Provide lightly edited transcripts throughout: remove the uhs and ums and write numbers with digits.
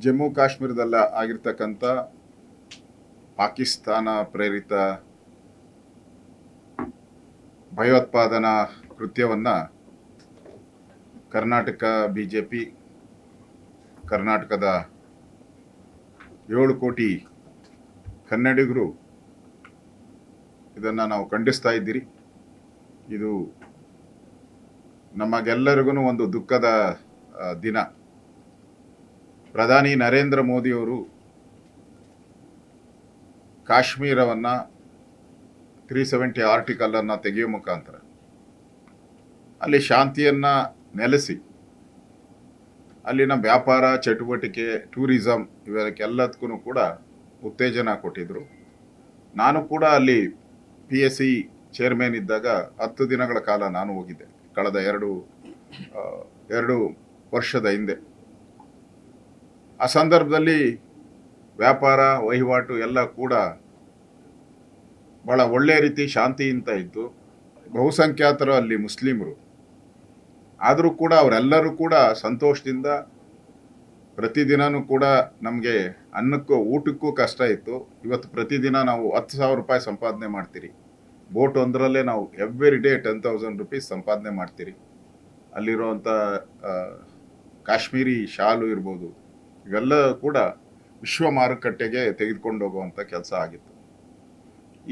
ಜಮ್ಮು ಕಾಶ್ಮೀರದಲ್ಲ ಆಗಿರ್ತಕ್ಕಂಥ ಪಾಕಿಸ್ತಾನ ಪ್ರೇರಿತ ಭಯೋತ್ಪಾದನಾ ಕೃತ್ಯವನ್ನು ಕರ್ನಾಟಕ ಬಿಜೆಪಿ, ಕರ್ನಾಟಕದ 7 ಕೋಟಿ ಕನ್ನಡಿಗರು ಇದನ್ನು ನಾವು ಖಂಡಿಸ್ತಾ ಇದ್ದೀರಿ. ಇದು ನಮಗೆಲ್ಲರಿಗೂ ಒಂದು ದುಃಖದ ದಿನ. ಪ್ರಧಾನಿ ನರೇಂದ್ರ ಮೋದಿಯವರು ಕಾಶ್ಮೀರವನ್ನು 370 ಆರ್ಟಿಕಲನ್ನು ತೆಗೆಯುವ ಮುಖಾಂತರ ಅಲ್ಲಿ ಶಾಂತಿಯನ್ನು ನೆಲೆಸಿ ಅಲ್ಲಿನ ವ್ಯಾಪಾರ ಚಟುವಟಿಕೆ, ಟೂರಿಸಂ ಇವಕ್ಕೆಲ್ಲದಕ್ಕೂ ಕೂಡ ಉತ್ತೇಜನ ಕೊಟ್ಟಿದ್ದರು. ನಾನು ಕೂಡ ಅಲ್ಲಿ PSC ಚೇರ್ಮನ್ ಇದ್ದಾಗ 10 ದಿನಗಳ ಕಾಲ ನಾನು ಹೋಗಿದ್ದೆ, ಕಳೆದ ಎರಡು ವರ್ಷದ ಹಿಂದೆ. ಆ ಸಂದರ್ಭದಲ್ಲಿ ವ್ಯಾಪಾರ ವಹಿವಾಟು ಎಲ್ಲ ಕೂಡ ಭಾಳ ಒಳ್ಳೆಯ ರೀತಿ ಶಾಂತಿಯಿಂದ ಇತ್ತು. ಬಹುಸಂಖ್ಯಾತರು ಅಲ್ಲಿ ಮುಸ್ಲಿಮರು, ಆದರೂ ಕೂಡ ಅವರೆಲ್ಲರೂ ಕೂಡ ಸಂತೋಷದಿಂದ ಪ್ರತಿದಿನವೂ ಕೂಡ ನಮಗೆ ಅನ್ನಕ್ಕೂ ಊಟಕ್ಕೂ ಕಷ್ಟ ಇತ್ತು. ಇವತ್ತು ಪ್ರತಿದಿನ ನಾವು 10,000 ರೂಪಾಯಿ ಸಂಪಾದನೆ ಮಾಡ್ತೀರಿ. ಬೋಟ್ ಒಂದರಲ್ಲೇ ನಾವು ಎವ್ರಿ ಡೇ 10,000 ರುಪೀಸ್ ಸಂಪಾದನೆ ಮಾಡ್ತೀರಿ. ಅಲ್ಲಿರುವಂಥ ಕಾಶ್ಮೀರಿ ಶಾಲು ಇರ್ಬೋದು, ಇವೆಲ್ಲ ಕೂಡ ವಿಶ್ವ ಮಾರುಕಟ್ಟೆಗೆ ತೆಗೆದುಕೊಂಡು ಹೋಗುವಂಥ ಕೆಲಸ ಆಗಿತ್ತು.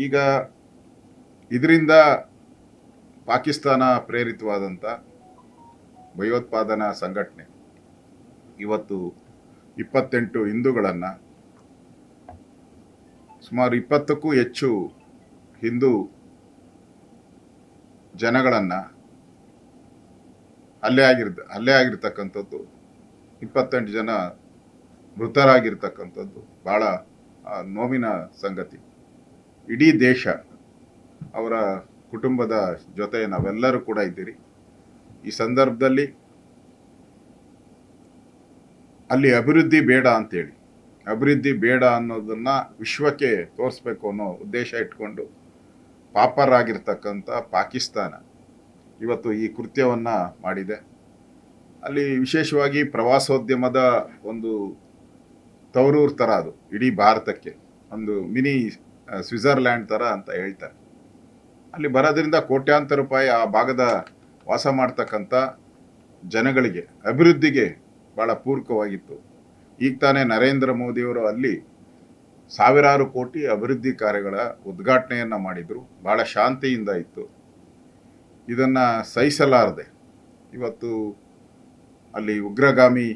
ಈಗ ಇದರಿಂದ ಪಾಕಿಸ್ತಾನ ಪ್ರೇರಿತವಾದಂಥ ಭಯೋತ್ಪಾದನಾ ಸಂಘಟನೆ ಇವತ್ತು 28 ಹಿಂದೂಗಳನ್ನು, ಸುಮಾರು 20ಕ್ಕೂ ಹೆಚ್ಚು ಹಿಂದೂ ಜನಗಳನ್ನು ಹಲ್ಲೆ ಆಗಿರ್ತಕ್ಕಂಥದ್ದು, 28 ಜನ ಮೃತರಾಗಿರ್ತಕ್ಕಂಥದ್ದು ಭಾಳ ನೋವಿನ ಸಂಗತಿ. ಇಡೀ ದೇಶ, ಅವರ ಕುಟುಂಬದ ಜೊತೆ ನಾವೆಲ್ಲರೂ ಕೂಡ ಇದ್ದೀರಿ. ಈ ಸಂದರ್ಭದಲ್ಲಿ ಅಲ್ಲಿ ಅಭಿವೃದ್ಧಿ ಬೇಡ ಅಂತೇಳಿ, ಅಭಿವೃದ್ಧಿ ಬೇಡ ಅನ್ನೋದನ್ನು ವಿಶ್ವಕ್ಕೆ ತೋರಿಸ್ಬೇಕು ಅನ್ನೋ ಉದ್ದೇಶ ಇಟ್ಕೊಂಡು ಪಾಪರಾಗಿರ್ತಕ್ಕಂಥ ಪಾಕಿಸ್ತಾನ ಇವತ್ತು ಈ ಕೃತ್ಯವನ್ನು ಮಾಡಿದೆ. ಅಲ್ಲಿ ವಿಶೇಷವಾಗಿ ಪ್ರವಾಸೋದ್ಯಮದ ಒಂದು ತವರೂರು ಥರ, ಅದು ಇಡೀ ಭಾರತಕ್ಕೆ ಒಂದು ಮಿನಿ ಸ್ವಿಟ್ಜರ್ಲ್ಯಾಂಡ್ ಥರ ಅಂತ ಹೇಳ್ತಾರೆ. ಅಲ್ಲಿ ಬರೋದ್ರಿಂದ ಕೋಟ್ಯಾಂತರ ರೂಪಾಯಿ ಆ ಭಾಗದ ವಾಸ ಮಾಡ್ತಕ್ಕಂಥ ಜನಗಳಿಗೆ ಅಭಿವೃದ್ಧಿಗೆ ಭಾಳ ಪೂರಕವಾಗಿತ್ತು. ಈಗ ತಾನೇ ನರೇಂದ್ರ ಮೋದಿಯವರು ಅಲ್ಲಿ ಸಾವಿರಾರು ಕೋಟಿ ಅಭಿವೃದ್ಧಿ ಕಾರ್ಯಗಳ ಉದ್ಘಾಟನೆಯನ್ನು ಮಾಡಿದರು. ಭಾಳ ಶಾಂತಿಯಿಂದ ಇತ್ತು. ಇದನ್ನು ಸಹಿಸಲಾರದೆ ಇವತ್ತು ಅಲ್ಲಿ ಉಗ್ರಗಾಮಿ,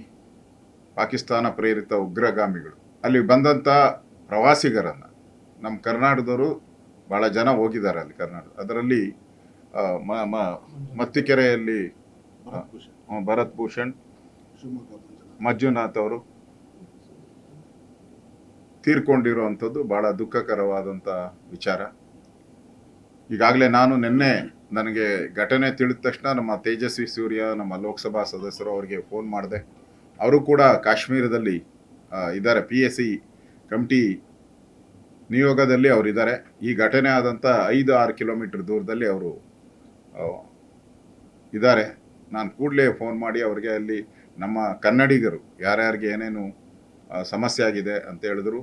ಪಾಕಿಸ್ತಾನ ಪ್ರೇರಿತ ಉಗ್ರಗಾಮಿಗಳು ಅಲ್ಲಿ ಬಂದಂಥ ಪ್ರವಾಸಿಗರನ್ನು, ನಮ್ಮ ಕರ್ನಾಟಕದವರು ಭಾಳ ಜನ ಹೋಗಿದ್ದಾರೆ ಅಲ್ಲಿ ಕರ್ನಾಟಕ. ಅದರಲ್ಲಿ ಮತ್ತಿಕೆರೆಯಲ್ಲಿ ಭರತ್ ಭೂಷಣ್, ಮಂಜುನಾಥ್ ಅವರು ತೀರ್ಕೊಂಡಿರುವಂಥದ್ದು ಭಾಳ ದುಃಖಕರವಾದಂಥ ವಿಚಾರ. ಈಗಾಗಲೇ ನಾನು ನನಗೆ ಘಟನೆ ತಿಳಿದ ತಕ್ಷಣ ನಮ್ಮ ತೇಜಸ್ವಿ ಸೂರ್ಯ, ನಮ್ಮ ಲೋಕಸಭಾ ಸದಸ್ಯರು, ಅವರಿಗೆ ಫೋನ್ ಮಾಡಿದೆ. ಅವರು ಕೂಡ ಕಾಶ್ಮೀರದಲ್ಲಿ ಇದ್ದಾರೆ, PSC ಕಮಿಟಿ ನಿಯೋಗದಲ್ಲಿ ಅವರಿದ್ದಾರೆ. ಈ ಘಟನೆ ಆದಂಥ 5-6 ಕಿಲೋಮೀಟರ್ ದೂರದಲ್ಲಿ ಅವರು ಇದ್ದಾರೆ. ನಾನು ಕೂಡಲೇ ಫೋನ್ ಮಾಡಿ ಅವರಿಗೆ ಅಲ್ಲಿ ನಮ್ಮ ಕನ್ನಡಿಗರು ಯಾರ್ಯಾರಿಗೆ ಏನೇನು ಸಮಸ್ಯೆ ಆಗಿದೆ ಅಂತ ಹೇಳಿದ್ರು.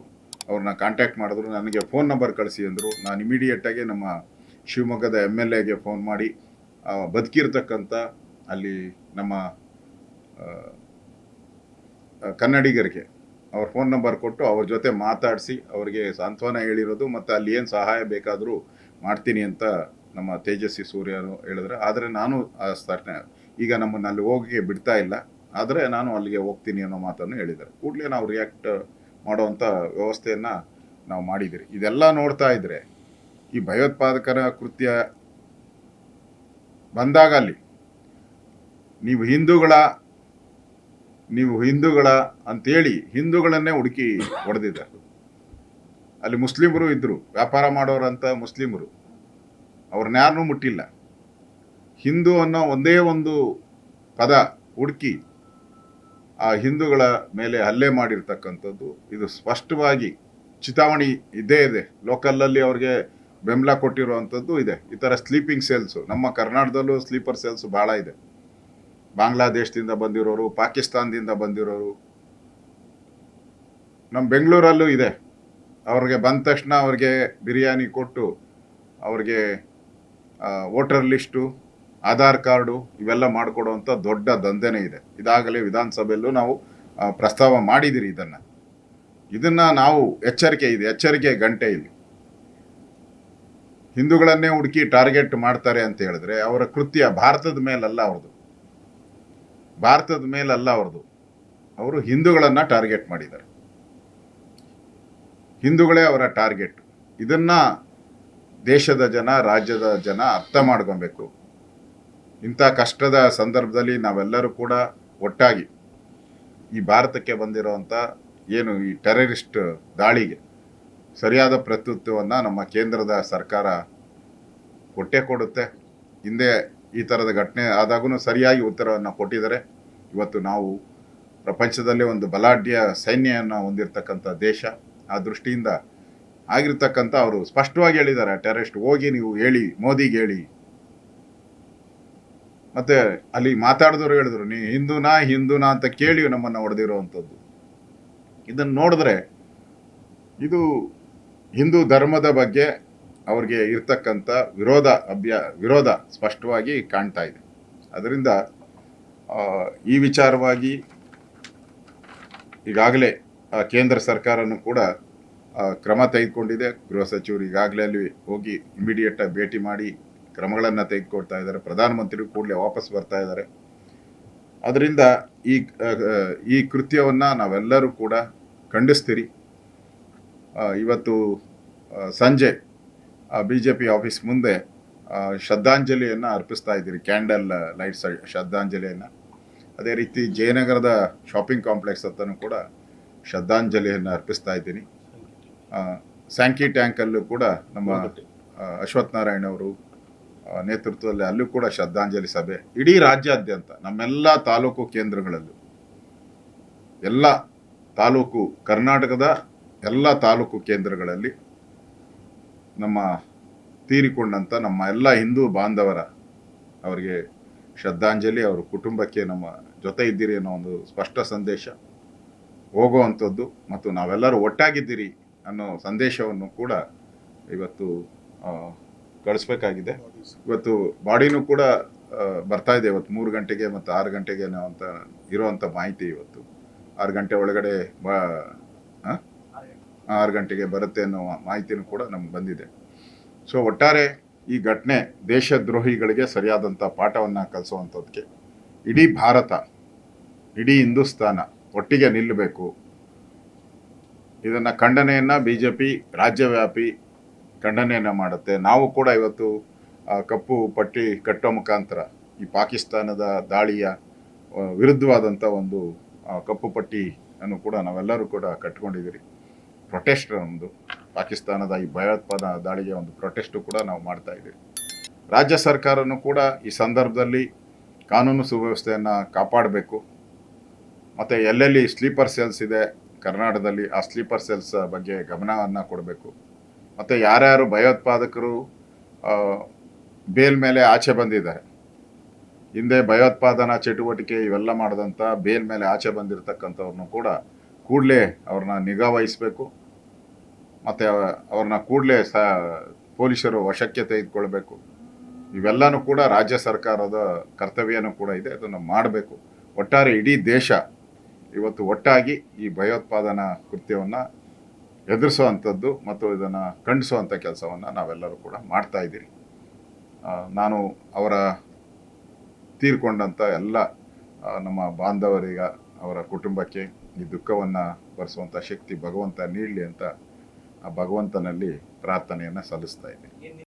ಅವ್ರನ್ನ ಕಾಂಟ್ಯಾಕ್ಟ್ ಮಾಡಿದ್ರು, ನನಗೆ ಫೋನ್ ನಂಬರ್ ಕಳಿಸಿ ಅಂದರು. ನಾನು ಇಮಿಡಿಯೇಟಾಗಿ ನಮ್ಮ ಶಿವಮೊಗ್ಗದ MLAಗೆ ಫೋನ್ ಮಾಡಿ ಬದುಕಿರ್ತಕ್ಕಂಥ ಅಲ್ಲಿ ನಮ್ಮ ಕನ್ನಡಿಗರಿಗೆ ಅವ್ರ ಫೋನ್ ನಂಬರ್ ಕೊಟ್ಟು ಅವ್ರ ಜೊತೆ ಮಾತಾಡಿಸಿ ಅವರಿಗೆ ಸಾಂತ್ವನ ಹೇಳಿರೋದು, ಮತ್ತು ಅಲ್ಲಿ ಏನು ಸಹಾಯ ಬೇಕಾದರೂ ಮಾಡ್ತೀನಿ ಅಂತ ನಮ್ಮ ತೇಜಸ್ವಿ ಸೂರ್ಯರು ಹೇಳಿದ್ರೆ. ಆದರೆ ನಾನು ಈಗ ನಮ್ಮನ್ನು ಅಲ್ಲಿ ಹೋಗಿ ಬಿಡ್ತಾ ಇಲ್ಲ, ಆದರೆ ನಾನು ಅಲ್ಲಿಗೆ ಹೋಗ್ತೀನಿ ಅನ್ನೋ ಮಾತನ್ನು ಹೇಳಿದ್ದಾರೆ. ಕೂಡಲೇ ನಾವು ರಿಯಾಕ್ಟ್ ಮಾಡೋವಂಥ ವ್ಯವಸ್ಥೆಯನ್ನು ನಾವು ಮಾಡಿದ್ದೀರಿ. ಇದೆಲ್ಲ ನೋಡ್ತಾ ಇದ್ದರೆ ಈ ಭಯೋತ್ಪಾದಕರ ಕೃತ್ಯ ಬಂದಾಗ ಅಲ್ಲಿ ನೀವು ಹಿಂದೂಗಳ ಅಂತೇಳಿ ಹಿಂದೂಗಳನ್ನೇ ಹುಡುಕಿ ಹೊಡೆದಿದ್ದಾರೆ. ಅಲ್ಲಿ ಮುಸ್ಲಿಮರು ಇದ್ದರು, ವ್ಯಾಪಾರ ಮಾಡೋರಂಥ ಮುಸ್ಲಿಮರು, ಅವ್ರನ್ಯಾರನ್ನೂ ಮುಟ್ಟಿಲ್ಲ. ಹಿಂದೂ ಅನ್ನೋ ಒಂದೇ ಒಂದು ಪದ ಹುಡುಕಿ ಆ ಹಿಂದೂಗಳ ಮೇಲೆ ಹಲ್ಲೆ ಮಾಡಿರ್ತಕ್ಕಂಥದ್ದು ಇದು ಸ್ಪಷ್ಟವಾಗಿ ಚಿತಾವಣಿ ಇದ್ದೇ ಇದೆ. ಲೋಕಲಲ್ಲಿ ಅವ್ರಿಗೆ ಬೆಂಬಲ ಕೊಟ್ಟಿರುವಂಥದ್ದು ಇದೆ. ಈ ಥರ ಸ್ಲೀಪಿಂಗ್ ಸೆಲ್ಸು ನಮ್ಮ ಕರ್ನಾಟಕದಲ್ಲೂ ಸ್ಲೀಪರ್ ಸೆಲ್ಸು ಭಾಳ ಇದೆ. ಬಾಂಗ್ಲಾದೇಶದಿಂದ ಬಂದಿರೋರು, ಪಾಕಿಸ್ತಾನದಿಂದ ಬಂದಿರೋರು, ನಮ್ಮ ಬೆಂಗಳೂರಲ್ಲೂ ಇದೆ. ಅವ್ರಿಗೆ ಬಂದ ತಕ್ಷಣ ಅವ್ರಿಗೆ ಬಿರಿಯಾನಿ ಕೊಟ್ಟು ಅವ್ರಿಗೆ ವೋಟರ್ ಲಿಸ್ಟು, ಆಧಾರ್ ಕಾರ್ಡು ಇವೆಲ್ಲ ಮಾಡಿಕೊಡುವಂಥ ದೊಡ್ಡ ದಂಧೆನೇ ಇದೆ. ಇದಾಗಲೇ ವಿಧಾನಸಭೆಯಲ್ಲೂ ನಾವು ಪ್ರಸ್ತಾವ ಮಾಡಿದಿರಿ ಇದನ್ನು ನಾವು ಎಚ್ಚರಿಕೆ ಗಂಟೆ ಇಲ್ಲಿ. ಹಿಂದೂಗಳನ್ನೇ ಹುಡುಕಿ ಟಾರ್ಗೆಟ್ ಮಾಡ್ತಾರೆ ಅಂತ ಹೇಳಿದ್ರೆ ಅವರ ಕೃತ್ಯ ಭಾರತದ ಮೇಲಲ್ಲ ಅವ್ರದ್ದು. ಅವರು ಹಿಂದೂಗಳನ್ನು ಟಾರ್ಗೆಟ್ ಮಾಡಿದ್ದಾರೆ. ಹಿಂದೂಗಳೇ ಅವರ ಟಾರ್ಗೆಟ್. ಇದನ್ನ ದೇಶದ ಜನ, ರಾಜ್ಯದ ಜನ ಅರ್ಥ ಮಾಡ್ಕೊಬೇಕು. ಇಂಥ ಕಷ್ಟದ ಸಂದರ್ಭದಲ್ಲಿ ನಾವೆಲ್ಲರೂ ಕೂಡ ಒಟ್ಟಾಗಿ ಈ ಭಾರತಕ್ಕೆ ಬಂದಿರೋವಂಥ ಏನು ಈ ಟೆರರಿಸ್ಟ್ ದಾಳಿಗೆ ಸರಿಯಾದ ಪ್ರತ್ಯುತ್ತರವನ್ನು ನಮ್ಮ ಕೇಂದ್ರದ ಸರ್ಕಾರ ಕೊಟ್ಟೇ ಕೊಡುತ್ತೆ. ಹಿಂದೆ ಈ ಥರದ ಘಟನೆ ಆದಾಗೂ ಸರಿಯಾಗಿ ಉತ್ತರವನ್ನು ಕೊಟ್ಟಿದ್ದಾರೆ. ಇವತ್ತು ನಾವು ಪ್ರಪಂಚದಲ್ಲೇ ಒಂದು ಬಲಾಢ್ಯ ಸೈನ್ಯವನ್ನು ಹೊಂದಿರತಕ್ಕಂಥ ದೇಶ. ಆ ದೃಷ್ಟಿಯಿಂದ ಆಗಿರ್ತಕ್ಕಂಥ ಅವರು ಸ್ಪಷ್ಟವಾಗಿ ಹೇಳಿದ್ದಾರೆ, ಟೆರರಿಸ್ಟ್ ಹೋಗಿ ನೀವು ಹೇಳಿ, ಮೋದಿಗೆ ಹೇಳಿ. ಮತ್ತೆ ಅಲ್ಲಿ ಮಾತಾಡಿದವರು ಹೇಳಿದ್ರು, ನೀ ಹಿಂದೂನಾ ಅಂತ ಕೇಳಿ ನಮ್ಮನ್ನು ಹೊಡೆದಿರುವಂಥದ್ದು. ಇದನ್ನು ನೋಡಿದ್ರೆ ಇದು ಹಿಂದೂ ಧರ್ಮದ ಬಗ್ಗೆ ಅವ್ರಿಗೆ ಇರ್ತಕ್ಕಂಥ ವಿರೋಧ ಸ್ಪಷ್ಟವಾಗಿ ಕಾಣ್ತಾ ಇದೆ. ಅದರಿಂದ ಈ ವಿಚಾರವಾಗಿ ಈಗಾಗಲೇ ಕೇಂದ್ರ ಸರ್ಕಾರನೂ ಕೂಡ ಕ್ರಮ ತೆಗೆದುಕೊಂಡಿದೆ. ಗೃಹ ಸಚಿವರು ಈಗಾಗಲೇ ಅಲ್ಲಿ ಹೋಗಿ ಇಮಿಡಿಯೇಟಾಗಿ ಭೇಟಿ ಮಾಡಿ ಕ್ರಮಗಳನ್ನು ತೆಗೆದುಕೊಳ್ತಾ ಇದ್ದಾರೆ. ಪ್ರಧಾನಮಂತ್ರಿ ಕೂಡಲೇ ವಾಪಸ್ ಬರ್ತಾ ಇದ್ದಾರೆ. ಅದರಿಂದ ಈ ಕೃತ್ಯವನ್ನು ನಾವೆಲ್ಲರೂ ಕೂಡ ಖಂಡಿಸ್ತೀರಿ. ಇವತ್ತು ಸಂಜೆ BJP ಆಫೀಸ್ ಮುಂದೆ ಶ್ರದ್ಧಾಂಜಲಿಯನ್ನು ಅರ್ಪಿಸ್ತಾ ಇದ್ದೀರಿ, ಕ್ಯಾಂಡಲ್ ಲೈಟ್ಸ್ ಶ್ರದ್ಧಾಂಜಲಿಯನ್ನು. ಅದೇ ರೀತಿ ಜಯನಗರದ ಶಾಪಿಂಗ್ ಕಾಂಪ್ಲೆಕ್ಸ್ ಹತ್ತನೂ ಕೂಡ ಶ್ರದ್ಧಾಂಜಲಿಯನ್ನು ಅರ್ಪಿಸ್ತಾ ಇದ್ದೀನಿ. ಸ್ಯಾಂಕಿ ಟ್ಯಾಂಕಲ್ಲೂ ಕೂಡ ನಮ್ಮ ಅಶ್ವಥ್ ನಾರಾಯಣ್ ಅವರು ನೇತೃತ್ವದಲ್ಲಿ ಅಲ್ಲೂ ಕೂಡ ಶ್ರದ್ಧಾಂಜಲಿ ಸಭೆ. ಇಡೀ ರಾಜ್ಯಾದ್ಯಂತ ನಮ್ಮೆಲ್ಲ ತಾಲೂಕು ಕೇಂದ್ರಗಳಲ್ಲೂ ಕರ್ನಾಟಕದ ಎಲ್ಲ ತಾಲೂಕು ಕೇಂದ್ರಗಳಲ್ಲಿ ನಮ್ಮ ತೀರಿಕೊಂಡಂಥ ನಮ್ಮ ಎಲ್ಲ ಹಿಂದೂ ಬಾಂಧವರ ಅವರಿಗೆ ಶ್ರದ್ಧಾಂಜಲಿ, ಅವರ ಕುಟುಂಬಕ್ಕೆ ನಮ್ಮ ಜೊತೆ ಇದ್ದೀರಿ ಅನ್ನೋ ಒಂದು ಸ್ಪಷ್ಟ ಸಂದೇಶ ಹೋಗುವಂಥದ್ದು ಮತ್ತು ನಾವೆಲ್ಲರೂ ಒಟ್ಟಾಗಿದ್ದೀರಿ ಅನ್ನೋ ಸಂದೇಶವನ್ನು ಕೂಡ ಇವತ್ತು ಕಳಿಸ್ಬೇಕಾಗಿದೆ. ಇವತ್ತು ಬಾಡಿನೂ ಕೂಡ ಬರ್ತಾ ಇದೆ. ಇವತ್ತು 3 ಗಂಟೆಗೆ ಮತ್ತು 6 ಗಂಟೆಗೆ ಅಂತ ಇರುವಂಥ ಮಾಹಿತಿ. ಇವತ್ತು 6 ಗಂಟೆ ಒಳಗಡೆ 6 ಗಂಟೆಗೆ ಬರುತ್ತೆ ಅನ್ನೋ ಮಾಹಿತಿನೂ ಕೂಡ ನಮ್ಗೆ ಬಂದಿದೆ. ಸೊ ಒಟ್ಟಾರೆ ಈ ಘಟನೆ ದೇಶದ್ರೋಹಿಗಳಿಗೆ ಸರಿಯಾದಂಥ ಪಾಠವನ್ನು ಕಲಿಸುವಂಥದ್ದಕ್ಕೆ ಇಡೀ ಭಾರತ, ಇಡೀ ಹಿಂದೂಸ್ತಾನ ಒಟ್ಟಿಗೆ ನಿಲ್ಲಬೇಕು. ಇದನ್ನು ಖಂಡನೆಯನ್ನು BJP ರಾಜ್ಯವ್ಯಾಪಿ ಖಂಡನೆಯನ್ನು ಮಾಡುತ್ತೆ. ನಾವು ಕೂಡ ಇವತ್ತು ಕಪ್ಪು ಪಟ್ಟಿ ಕಟ್ಟೋ ಮುಖಾಂತರ ಈ ಪಾಕಿಸ್ತಾನದ ದಾಳಿಯ ವಿರುದ್ಧವಾದಂಥ ಒಂದು ಕಪ್ಪು ಪಟ್ಟಿಯನ್ನು ಕೂಡ ನಾವೆಲ್ಲರೂ ಕೂಡ ಕಟ್ಕೊಂಡಿದ್ದೀರಿ. ಪ್ರೊಟೆಸ್ಟ್ ಒಂದು ಪಾಕಿಸ್ತಾನದ ಈ ಭಯೋತ್ಪಾದನಾ ದಾಳಿಗೆ ಒಂದು ಪ್ರೊಟೆಸ್ಟು ಕೂಡ ನಾವು ಮಾಡ್ತಾ ಇದ್ದೀವಿ. ರಾಜ್ಯ ಸರ್ಕಾರನೂ ಕೂಡ ಈ ಸಂದರ್ಭದಲ್ಲಿ ಕಾನೂನು ಸುವ್ಯವಸ್ಥೆಯನ್ನು ಕಾಪಾಡಬೇಕು. ಮತ್ತು ಎಲ್ಲೆಲ್ಲಿ ಸ್ಲೀಪರ್ ಸೆಲ್ಸ್ ಇದೆ ಕರ್ನಾಟಕದಲ್ಲಿ ಆ ಸ್ಲೀಪರ್ ಸೆಲ್ಸ್ ಬಗ್ಗೆ ಗಮನವನ್ನು ಕೊಡಬೇಕು. ಮತ್ತು ಯಾರ್ಯಾರು ಭಯೋತ್ಪಾದಕರು ಬೇಲ್ ಮೇಲೆ ಆಚೆ ಬಂದಿದ್ದಾರೆ, ಹಿಂದೆ ಭಯೋತ್ಪಾದನಾ ಚಟುವಟಿಕೆ ಇವೆಲ್ಲ ಮಾಡಿದಂಥ ಬೇಲ್ ಮೇಲೆ ಆಚೆ ಬಂದಿರತಕ್ಕಂಥವ್ರನ್ನೂ ಕೂಡ ಕೂಡಲೇ ಅವ್ರನ್ನ ನಿಗಾ ವಹಿಸಬೇಕು. ಮತ್ತು ಅವ್ರನ್ನ ಕೂಡಲೇ ಪೊಲೀಸರು ವಶಕ್ಕೆ ತೆಗೆದುಕೊಳ್ಬೇಕು. ಇವೆಲ್ಲನೂ ಕೂಡ ರಾಜ್ಯ ಸರ್ಕಾರದ ಕರ್ತವ್ಯನೂ ಕೂಡ ಇದೆ, ಅದನ್ನು ಮಾಡಬೇಕು. ಒಟ್ಟಾರೆ ಇಡೀ ದೇಶ ಇವತ್ತು ಒಟ್ಟಾಗಿ ಈ ಭಯೋತ್ಪಾದನಾ ಕೃತ್ಯವನ್ನು ಎದುರಿಸುವಂಥದ್ದು ಮತ್ತು ಇದನ್ನು ಖಂಡಿಸುವಂಥ ಕೆಲಸವನ್ನು ನಾವೆಲ್ಲರೂ ಕೂಡ ಮಾಡ್ತಾ ಇದ್ದೀರಿ. ನಾನು ಅವರ ತೀರ್ಕೊಂಡಂಥ ಎಲ್ಲ ನಮ್ಮ ಬಾಂಧವರಿಗೆ, ಅವರ ಕುಟುಂಬಕ್ಕೆ ಈ ದುಃಖವನ್ನು ಭರಿಸುವಂಥ ಶಕ್ತಿ ಭಗವಂತ ನೀಡಲಿ ಅಂತ ಆ ಭಗವಂತನಲ್ಲಿ ಪ್ರಾರ್ಥನೆಯನ್ನು ಸಲ್ಲಿಸ್ತಾ ಇದ್ದೀನಿ.